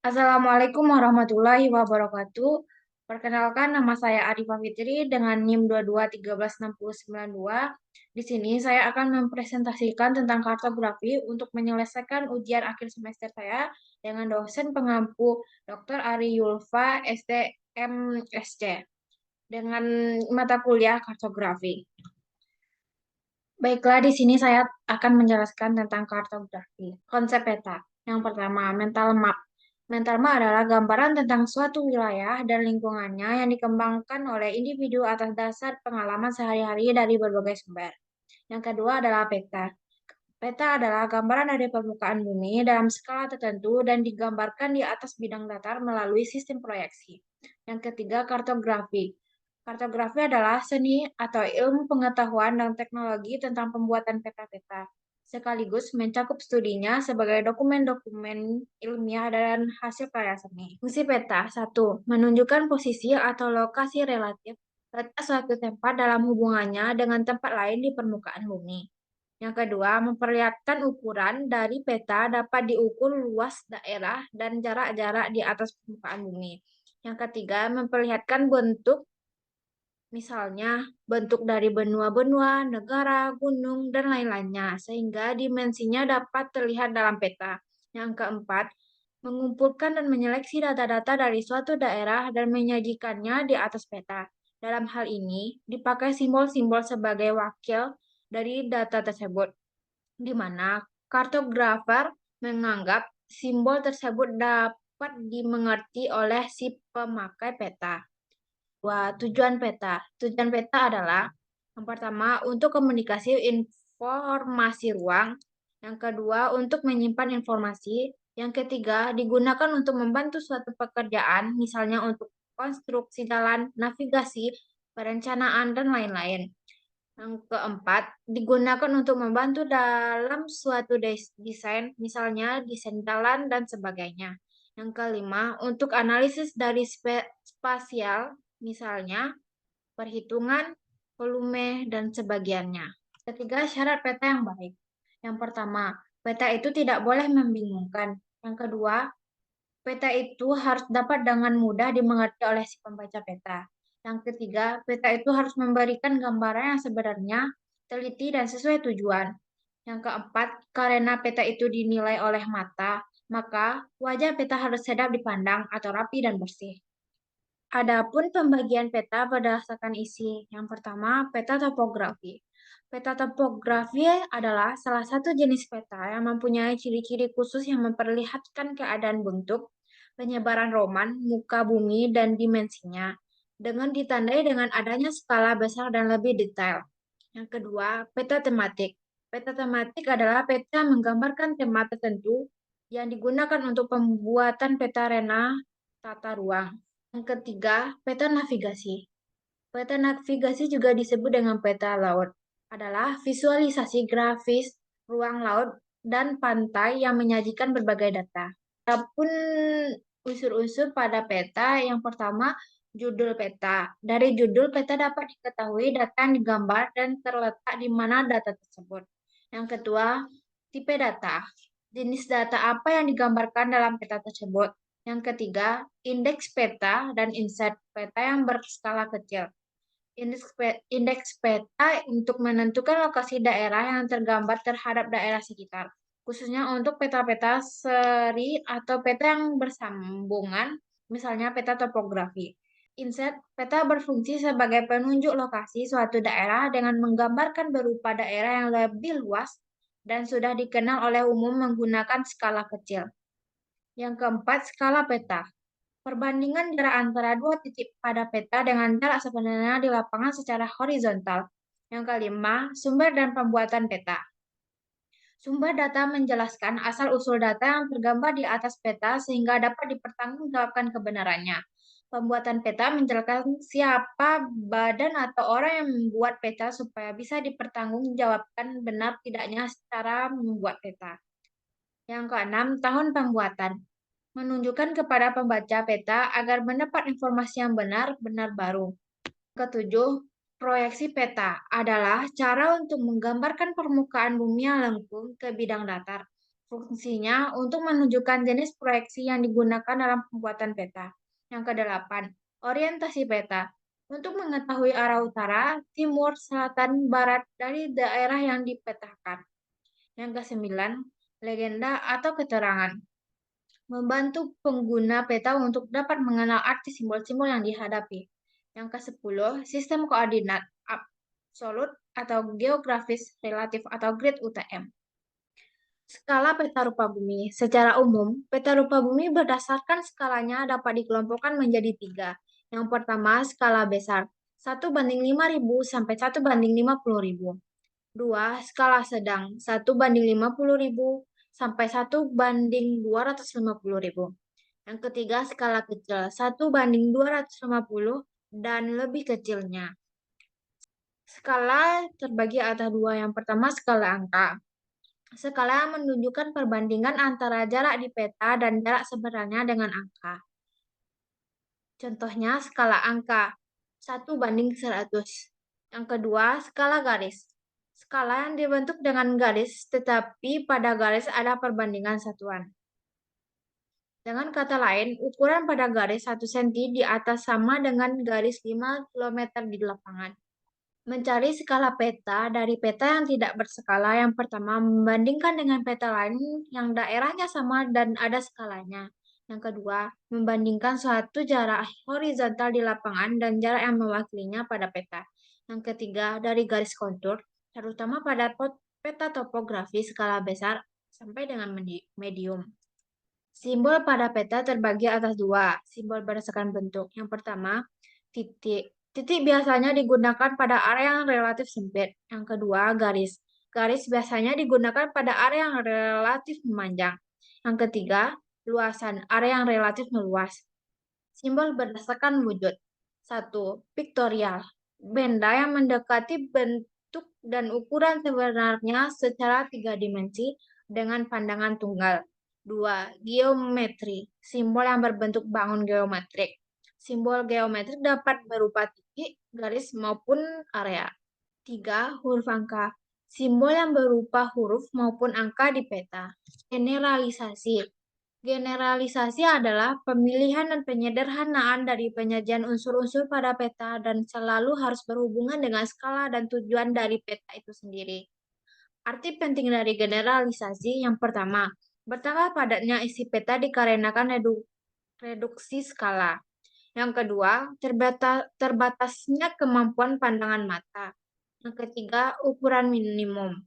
Assalamualaikum warahmatullahi wabarakatuh. Perkenalkan, nama saya Arifah Fitri dengan NIM 22136092. Di sini saya akan mempresentasikan tentang kartografi untuk menyelesaikan ujian akhir semester saya dengan dosen pengampu Dr. Ari Yulfa, STMSC, dengan mata kuliah kartografi. Baiklah, di sini saya akan menjelaskan tentang kartografi. Konsep peta. Yang pertama, mental map. Mental map adalah gambaran tentang suatu wilayah dan lingkungannya yang dikembangkan oleh individu atas dasar pengalaman sehari-hari dari berbagai sumber. Yang kedua adalah peta. Peta adalah gambaran dari permukaan bumi dalam skala tertentu dan digambarkan di atas bidang datar melalui sistem proyeksi. Yang ketiga, kartografi. Kartografi adalah seni atau ilmu pengetahuan dan teknologi tentang pembuatan peta-peta, sekaligus mencakup studinya sebagai dokumen-dokumen ilmiah dan hasil karya seni. Fungsi peta, satu, menunjukkan posisi atau lokasi relatif letak suatu tempat dalam hubungannya dengan tempat lain di permukaan bumi. Yang kedua, memperlihatkan ukuran dari peta dapat diukur luas daerah dan jarak-jarak di atas permukaan bumi. Yang ketiga, memperlihatkan bentuk, misalnya bentuk dari benua-benua, negara, gunung, dan lain-lainnya, sehingga dimensinya dapat terlihat dalam peta. Yang keempat, mengumpulkan dan menyeleksi data-data dari suatu daerah dan menyajikannya di atas peta. Dalam hal ini, dipakai simbol-simbol sebagai wakil dari data tersebut, di mana kartografer menganggap simbol tersebut dapat dimengerti oleh si pemakai peta. Wah, tujuan peta. Tujuan peta adalah yang pertama untuk komunikasi informasi ruang, yang kedua untuk menyimpan informasi, yang ketiga digunakan untuk membantu suatu pekerjaan, misalnya untuk konstruksi jalan, navigasi, perencanaan, dan lain-lain. Yang keempat, digunakan untuk membantu dalam suatu desain, misalnya desain jalan dan sebagainya. Yang kelima, untuk analisis dari spasial, misalnya perhitungan, volume, dan sebagiannya. Ketiga, syarat peta yang baik. Yang pertama, peta itu tidak boleh membingungkan. Yang kedua, peta itu harus dapat dengan mudah dimengerti oleh si pembaca peta. Yang ketiga, peta itu harus memberikan gambaran yang sebenarnya, teliti, dan sesuai tujuan. Yang keempat, karena peta itu dinilai oleh mata, maka wajah peta harus sedap dipandang atau rapi dan bersih. Adapun pembagian peta berdasarkan isi. Yang pertama, peta topografi. Peta topografi adalah salah satu jenis peta yang mempunyai ciri-ciri khusus yang memperlihatkan keadaan bentuk, penyebaran roman, muka bumi, dan dimensinya, dengan ditandai dengan adanya skala besar dan lebih detail. Yang kedua, peta tematik. Peta tematik adalah peta yang menggambarkan tema tertentu yang digunakan untuk pembuatan peta rena tata ruang. Yang ketiga, peta navigasi. Peta navigasi juga disebut dengan peta laut. Adalah visualisasi grafis ruang laut dan pantai yang menyajikan berbagai data. Adapun unsur-unsur pada peta, yang pertama, judul peta. Dari judul peta dapat diketahui data yang digambar dan terletak di mana data tersebut. Yang kedua, tipe data. Jenis data apa yang digambarkan dalam peta tersebut. Yang ketiga, indeks peta dan inset peta yang berskala kecil. Indeks peta untuk menentukan lokasi daerah yang tergambar terhadap daerah sekitar, khususnya untuk peta-peta seri atau peta yang bersambungan, misalnya peta topografi. Inset peta berfungsi sebagai penunjuk lokasi suatu daerah dengan menggambarkan berupa daerah yang lebih luas dan sudah dikenal oleh umum menggunakan skala kecil. Yang keempat, skala peta. Perbandingan jarak antara dua titik pada peta dengan jarak sebenarnya di lapangan secara horizontal. Yang kelima, sumber dan pembuatan peta. Sumber data menjelaskan asal-usul data yang tergambar di atas peta sehingga dapat dipertanggungjawabkan kebenarannya. Pembuatan peta menjelaskan siapa badan atau orang yang membuat peta supaya bisa dipertanggungjawabkan benar tidaknya secara membuat peta. Yang keenam, tahun pembuatan. Menunjukkan kepada pembaca peta agar mendapat informasi yang benar-benar baru. Ketujuh, proyeksi peta adalah cara untuk menggambarkan permukaan bumi yang lengkung ke bidang datar. Fungsinya untuk menunjukkan jenis proyeksi yang digunakan dalam pembuatan peta. Yang kedelapan, orientasi peta. Untuk mengetahui arah utara, timur, selatan, barat dari daerah yang dipetakan. Yang kesembilan, legenda atau keterangan. Membantu pengguna peta untuk dapat mengenal arti simbol-simbol yang dihadapi. Yang ke-10, sistem koordinat absolut atau geografis relatif atau grid UTM. Skala peta rupa bumi. Secara umum, peta rupa bumi berdasarkan skalanya dapat dikelompokkan menjadi tiga. Yang pertama, skala besar. 1:5.000 sampai 1:50.000. Dua, skala sedang. 1:50.000 sampai 1:250.000. Yang ketiga, skala kecil. 1:250 dan lebih kecilnya. Skala terbagi atas dua. Yang pertama, skala angka. Skala yang menunjukkan perbandingan antara jarak di peta dan jarak sebenarnya dengan angka. Contohnya skala angka 1:100. Yang kedua, skala garis. Skala yang dibentuk dengan garis, tetapi pada garis ada perbandingan satuan. Dengan kata lain, ukuran pada garis 1 cm di atas sama dengan garis 5 km di lapangan. Mencari skala peta dari peta yang tidak berskala. Yang pertama, membandingkan dengan peta lain yang daerahnya sama dan ada skalanya. Yang kedua, membandingkan suatu jarak horizontal di lapangan dan jarak yang mewakilinya pada peta. Yang ketiga, dari garis kontur, terutama pada peta topografi skala besar sampai dengan medium. Simbol pada peta terbagi atas dua, simbol berdasarkan bentuk. Yang pertama, titik. Titik biasanya digunakan pada area yang relatif sempit. Yang kedua, garis. Garis biasanya digunakan pada area yang relatif memanjang. Yang ketiga, luasan. Area yang relatif meluas. Simbol berdasarkan wujud. 1. Piktorial. Benda yang mendekati bentuk dan ukuran sebenarnya secara 3 dimensi dengan pandangan tunggal. 2. Geometri. Simbol yang berbentuk bangun geometrik. Simbol geometrik dapat berupa titik, garis, maupun area. 3. Huruf angka. Simbol yang berupa huruf maupun angka di peta. Generalisasi. Generalisasi adalah pemilihan dan penyederhanaan dari penyajian unsur-unsur pada peta dan selalu harus berhubungan dengan skala dan tujuan dari peta itu sendiri. Arti penting dari generalisasi yang pertama, bertambah padatnya isi peta dikarenakan reduksi skala. Yang kedua, terbatasnya kemampuan pandangan mata. Yang ketiga, ukuran minimum.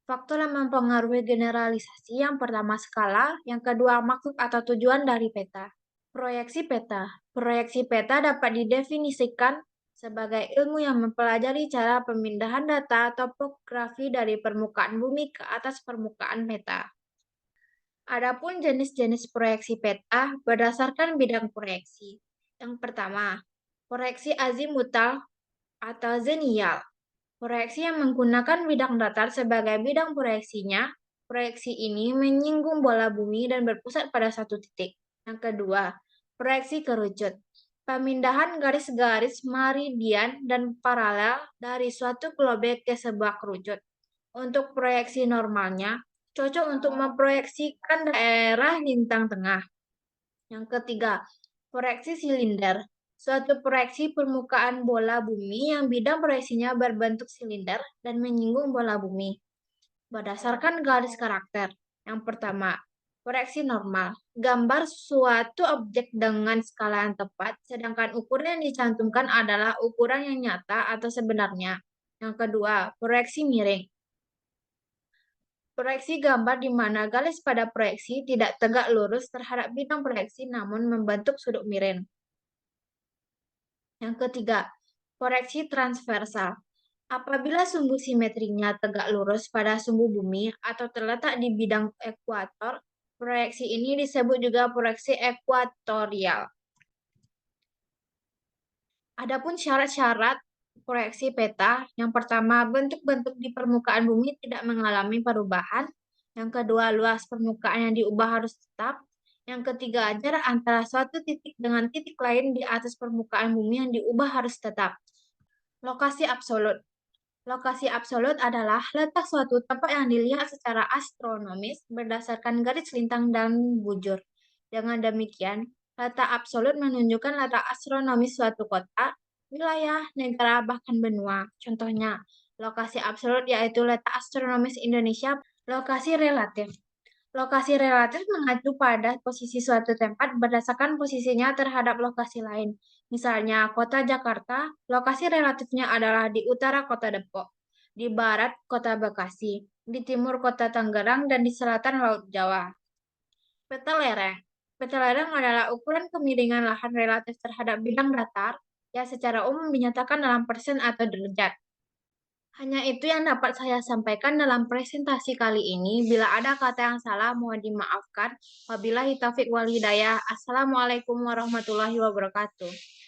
Faktor yang mempengaruhi generalisasi yang pertama skala, yang kedua maksud atau tujuan dari peta. Proyeksi peta. Proyeksi peta dapat didefinisikan sebagai ilmu yang mempelajari cara pemindahan data topografi dari permukaan bumi ke atas permukaan peta. Adapun jenis-jenis proyeksi peta berdasarkan bidang proyeksi. Yang pertama, proyeksi azimutal atau zenial. Proyeksi yang menggunakan bidang datar sebagai bidang proyeksinya. Proyeksi ini menyinggung bola bumi dan berpusat pada satu titik. Yang kedua, proyeksi kerucut. Pemindahan garis-garis meridian dan paralel dari suatu globe ke sebuah kerucut. Untuk proyeksi normalnya, cocok untuk memproyeksikan daerah lintang tengah. Yang ketiga, proyeksi silinder. Suatu proyeksi permukaan bola bumi yang bidang proyeksinya berbentuk silinder dan menyinggung bola bumi. Berdasarkan garis karakter. Yang pertama, proyeksi normal. Gambar suatu objek dengan skala yang tepat, sedangkan ukuran yang dicantumkan adalah ukuran yang nyata atau sebenarnya. Yang kedua, proyeksi miring. Proyeksi gambar di mana garis pada proyeksi tidak tegak lurus terhadap bidang proyeksi namun membentuk sudut miring. Yang ketiga, proyeksi transversal. Apabila sumbu simetrinya tegak lurus pada sumbu bumi atau terletak di bidang ekuator, proyeksi ini disebut juga proyeksi ekuatorial. Adapun syarat-syarat proyeksi peta, yang pertama, bentuk-bentuk di permukaan bumi tidak mengalami perubahan. Yang kedua, luas permukaan yang diubah harus tetap. Yang ketiga, jarak antara suatu titik dengan titik lain di atas permukaan bumi yang diubah harus tetap. Lokasi absolut. Lokasi absolut adalah letak suatu tempat yang dilihat secara astronomis berdasarkan garis lintang dan bujur. Dengan demikian, letak absolut menunjukkan letak astronomis suatu kota, wilayah, negara, bahkan benua. Contohnya, lokasi absolut yaitu letak astronomis Indonesia. Lokasi relatif. Lokasi relatif mengacu pada posisi suatu tempat berdasarkan posisinya terhadap lokasi lain. Misalnya, kota Jakarta, lokasi relatifnya adalah di utara kota Depok, di barat kota Bekasi, di timur kota Tangerang, dan di selatan Laut Jawa. Peta lereng. Peta lereng adalah ukuran kemiringan lahan relatif terhadap bidang datar yang secara umum dinyatakan dalam persen atau derajat. Hanya itu yang dapat saya sampaikan dalam presentasi kali ini. Bila ada kata yang salah, mohon dimaafkan. Wabillahi taufiq wal hidayah. Assalamualaikum warahmatullahi wabarakatuh.